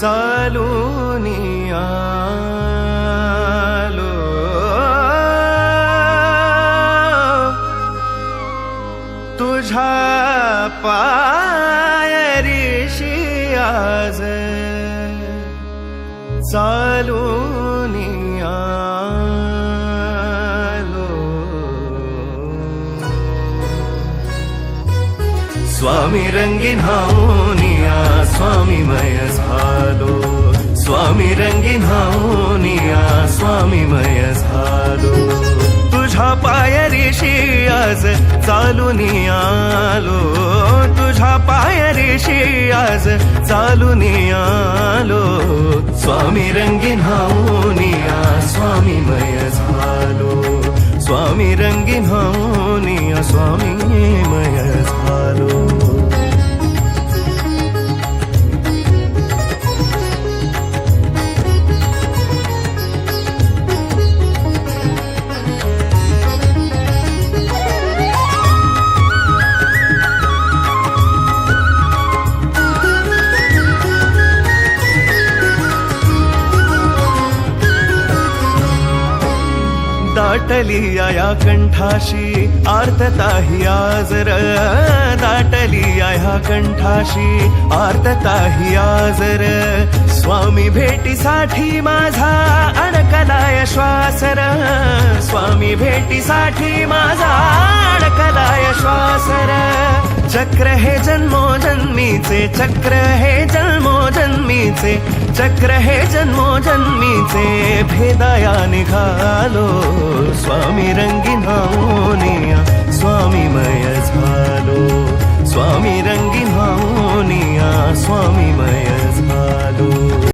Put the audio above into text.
चालूनी आलो तुझ्या पायरीशी आज चालूनी आलो स्वामी रंगीन हाऊनिया स्वामीमय झालो स्वामी रंगीन हाऊनिया स्वामीमय झालो तुझ्या पायरीशी आज चालूनी आलो तुझ्या पायरीशी आज चालूनी आलो स्वामी रंगीन हाऊनिया स्वामीमय झालो स्वामी रंगीन हाऊनिया स्वामीमय झालो दाटली या कंठाशी आर्तता ही आज र दाटली या कंठाशी आर्तता ही आज र स्वामी भेटीसाठी माझा अडकलाय श्वास र स्वामी भेटीसाठी माझा अडकलाय श्वास र चक्र हे जन्मोजन्मीचे चक्र हे जन्मोजन्मीचे चक्र हे जन्मोजन्मीचे भेदाया निघालो स्वामी रंगीन हाऊनिया स्वामीमय झालो स्वामी रंगीन हाऊनिया स्वामीमय